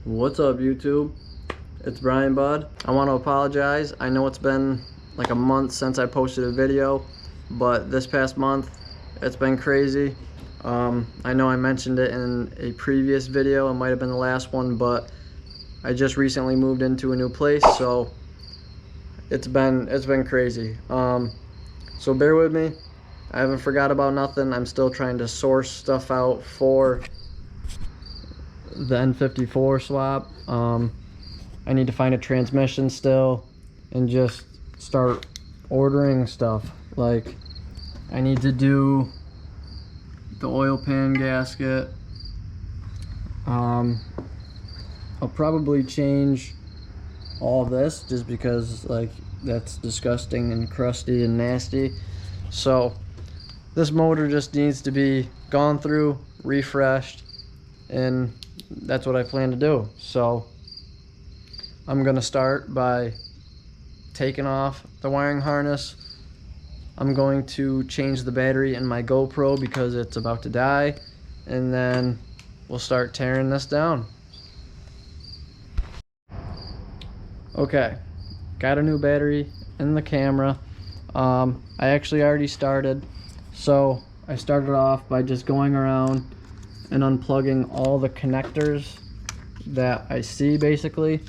What's up, YouTube? It's Brian Bud. I want to apologize. I know it's been like a month since I posted a video, but this past month it's been crazy. I know I mentioned it in a previous video. It might have been the last one, but I just recently moved into a new place, so it's been crazy. So bear with me. I haven't forgot about nothing. I'm still trying to source stuff out for the N54 swap. I need to find a transmission still and just start ordering stuff. Like, I need to do the oil pan gasket. I'll probably change all this just because like that's disgusting and crusty and nasty. So this motor just needs to be gone through, refreshed, and that's what I plan to do. So I'm gonna start by taking off the wiring harness. I'm going to change the battery in my GoPro because it's about to die, and then we'll start tearing this down. Okay, got a new battery in the camera. I actually already started. So I started off by just going around and unplugging all the connectors that I see basically.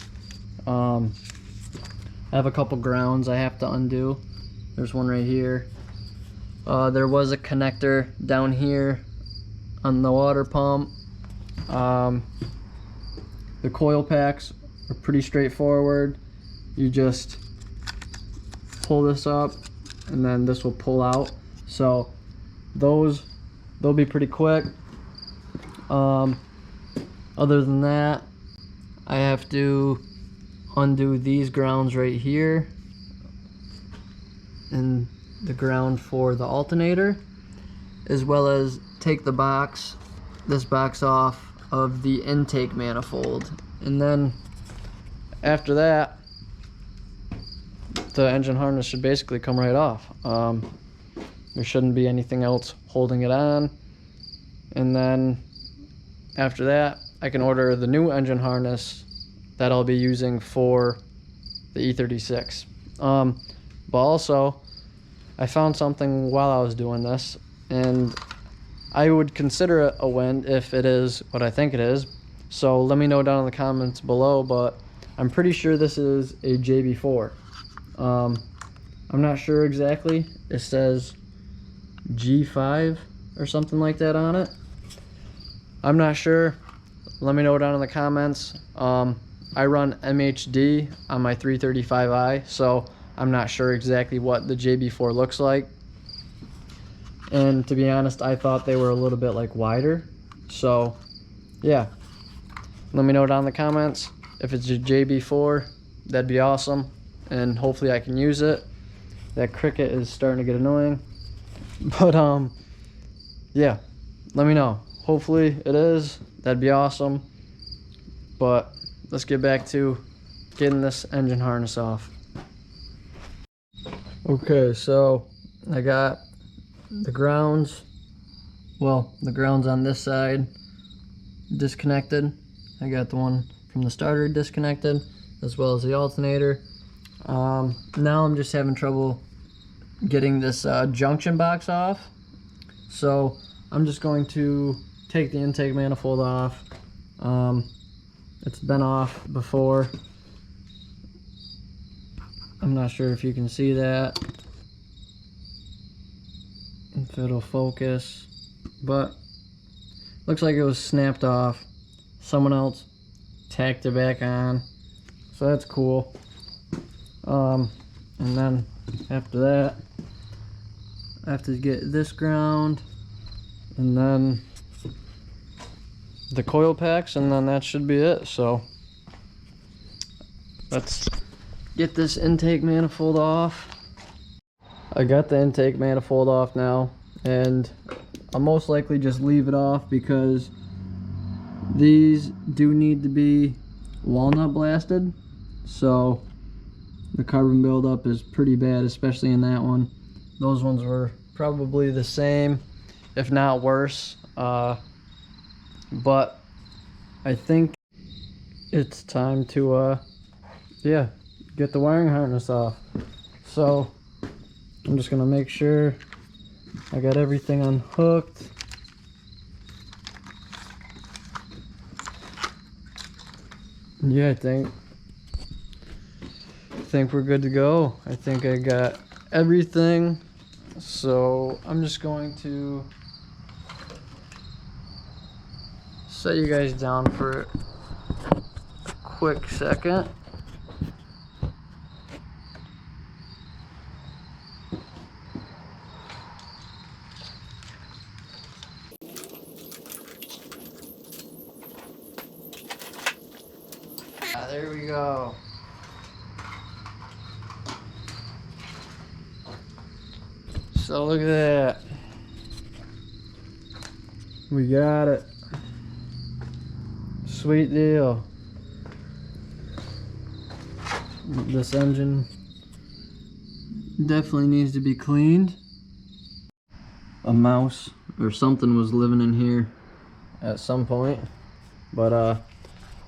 I have a couple grounds I have to undo. There's one right here. There was a connector down here on the water pump. The coil packs are pretty straightforward. You just pull this up and then this will pull out. So they'll be pretty quick. Other than that, I have to undo these grounds right here and the ground for the alternator, as well as take this box off of the intake manifold. And then after that, the engine harness should basically come right off. There shouldn't be anything else holding it on. And then after that, I can order the new engine harness that I'll be using for the E36. But also, I found something while I was doing this, and I would consider it a win if it is what I think it is. So let me know down in the comments below, but I'm pretty sure this is a JB4. I'm not sure exactly. It says G5 or something like that on it. I'm not sure. Let me know down in the comments. I run MHD on my 335i, so I'm not sure exactly what the JB4 looks like. And to be honest, I thought they were a little bit like wider. So yeah, let me know down in the comments. If it's a JB4, that'd be awesome, and hopefully I can use it. That cricket is starting to get annoying, but yeah, let me know. Hopefully it is. That'd be awesome. But let's get back to getting this engine harness off. Okay, so I got the grounds, well, the grounds on this side disconnected. I got the one from the starter disconnected, as well as the alternator. Now I'm just having trouble getting this junction box off. So I'm just going to take the intake manifold off. It's been off before. I'm not sure if you can see that, if it'll focus, but looks like it was snapped off. Someone else tacked it back on, so that's cool. And then after that, I have to get this ground and then the coil packs, and then that should be it. So let's get this intake manifold off. I got the intake manifold off now, and I'll most likely just leave it off because these do need to be walnut blasted, so the carbon buildup is pretty bad, especially in that one. Those ones were probably the same, if not worse. But I think it's time to yeah, get the wiring harness off. So I'm just gonna make sure I got everything unhooked. Yeah, I think we're good to go. I think I got everything. So I'm just going to set you guys down for a quick second. There we go. So look at that. We got it. Sweet deal. This engine definitely needs to be cleaned. A mouse or something was living in here at some point. But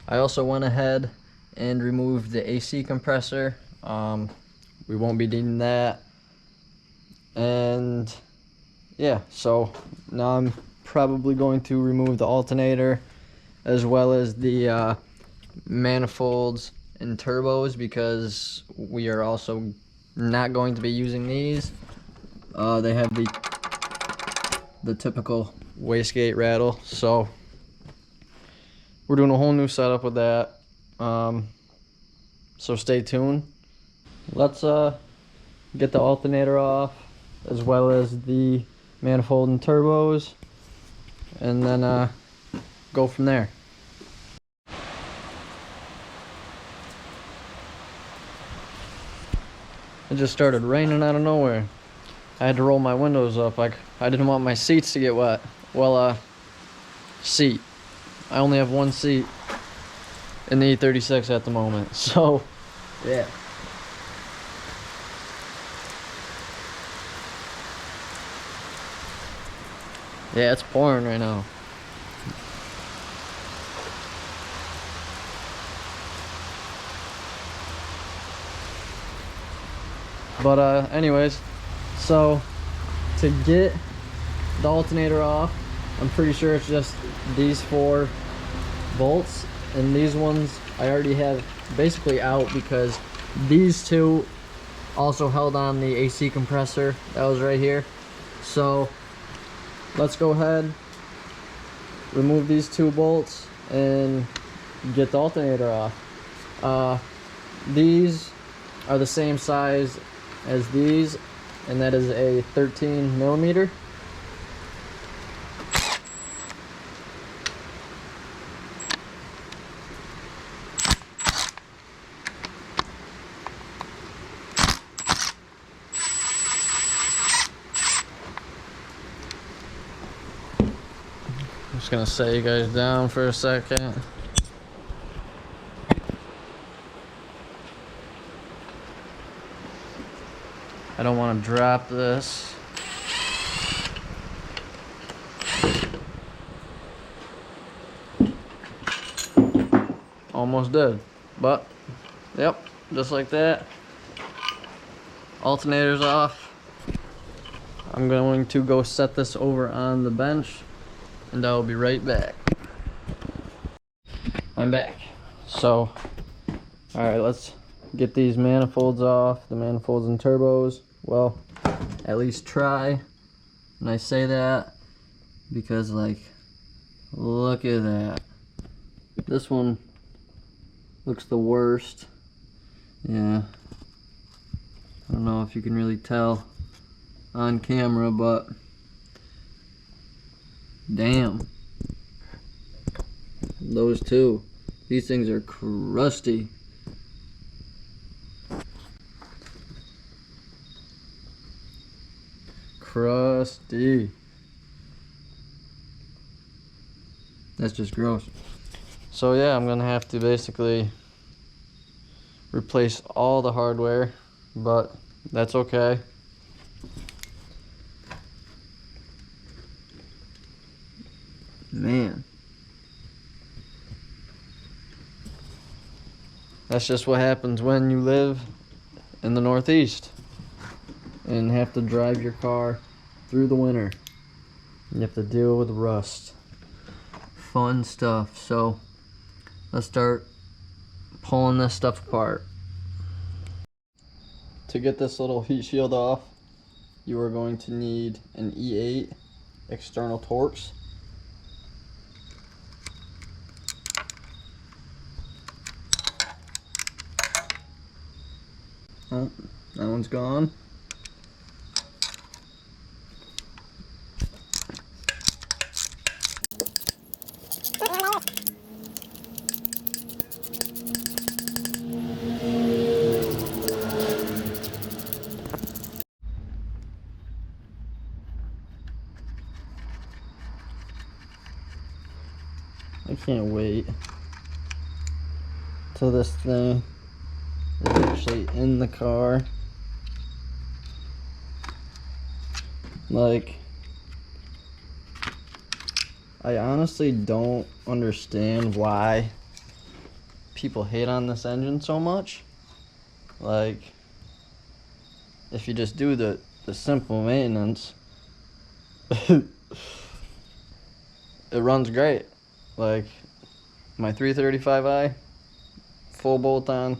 I also went ahead and removed the AC compressor. We won't be needing that. And yeah, so now I'm probably going to remove the alternator as well as the manifolds and turbos, because we are also not going to be using these. They have the typical wastegate rattle, so we're doing a whole new setup with that. So stay tuned. Let's get the alternator off as well as the manifold and turbos, and then go from there. It just started raining out of nowhere. I had to roll my windows up. Like, I didn't want my seats to get wet. Well, seat. I only have one seat in the E36 at the moment. So, yeah. Yeah, it's pouring right now. But anyways, so to get the alternator off, I'm pretty sure it's just these 4 bolts, and these ones I already have basically out because these 2 also held on the AC compressor that was right here. So let's go ahead, remove these 2 bolts and get the alternator off. These are the same size as these, and that is a 13 millimeter. I'm just gonna set you guys down for a second. I don't want to drop this. Almost did, but yep, just like that. Alternator's off. I'm going to go set this over on the bench, and I'll be right back. I'm back. So, alright, let's get these manifolds off, the manifolds and turbos. Well, at least try. And I say that because, like, look at that. This one looks the worst. Yeah. I don't know if you can really tell on camera, but damn. Those 2. These things are crusty. Crusty. That's just gross. So yeah, I'm gonna have to basically replace all the hardware, but that's okay. Man. that's just what happens when you live in the Northeast and have to drive your car through the winter. You have to deal with rust. Fun stuff. So let's start pulling this stuff apart. To get this little heat shield off, you are going to need an E8 external Torx. Oh, that one's gone. I can't wait till this thing is actually in the car. Like, I honestly don't understand why people hate on this engine so much. Like, if you just do the simple maintenance, it runs great. Like, my 335i, full bolt on,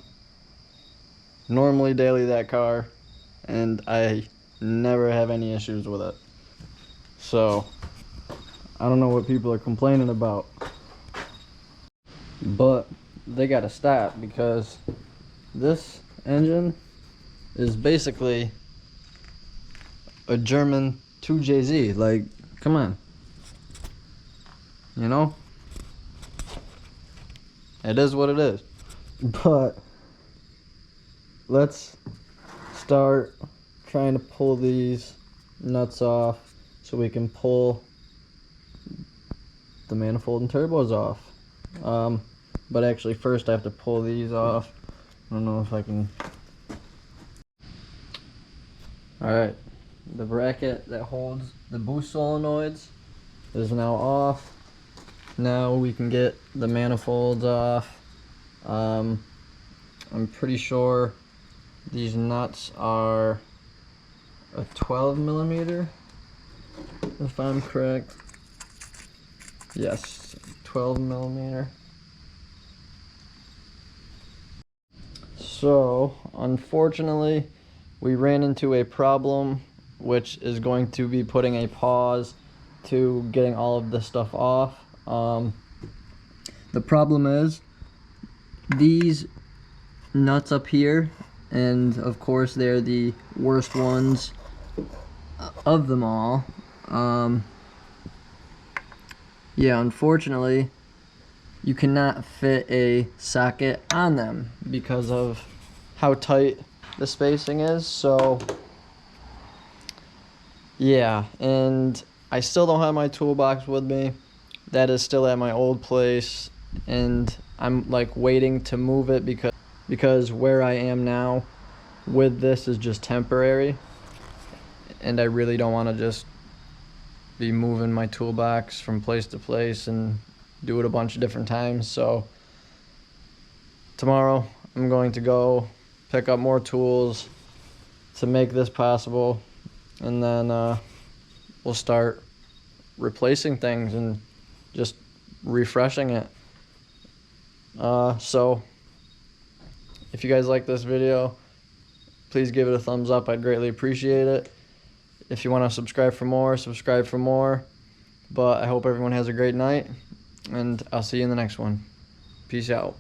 normally daily that car, and I never have any issues with it. So I don't know what people are complaining about, but they gotta stop, because this engine is basically a German 2JZ. Like, come on, you know, it is what it is. But let's start trying to pull these nuts off so we can pull the manifold and turbos off. But actually first I have to pull these off. I don't know if I can. Alright, the bracket that holds the boost solenoids is now off. Now we can get the manifolds off. I'm pretty sure these nuts are a 12 millimeter, if I'm correct. Yes, 12 millimeter. So unfortunately we ran into a problem, which is going to be putting a pause to getting all of this stuff off. The problem is these nuts up here, and of course they're the worst ones of them all. Yeah, unfortunately you cannot fit a socket on them because of how tight the spacing is. So yeah, and I still don't have my toolbox with me. That is still at my old place, and I'm like waiting to move it because where I am now with this is just temporary, and I really don't want to just be moving my toolbox from place to place and do it a bunch of different times. So tomorrow I'm going to go pick up more tools to make this possible, and then we'll start replacing things and just refreshing it. So if you guys like this video, please give it a thumbs up. I'd greatly appreciate it. If you want to subscribe for more, subscribe for more. But I hope everyone has a great night, and I'll see you in the next one. Peace out.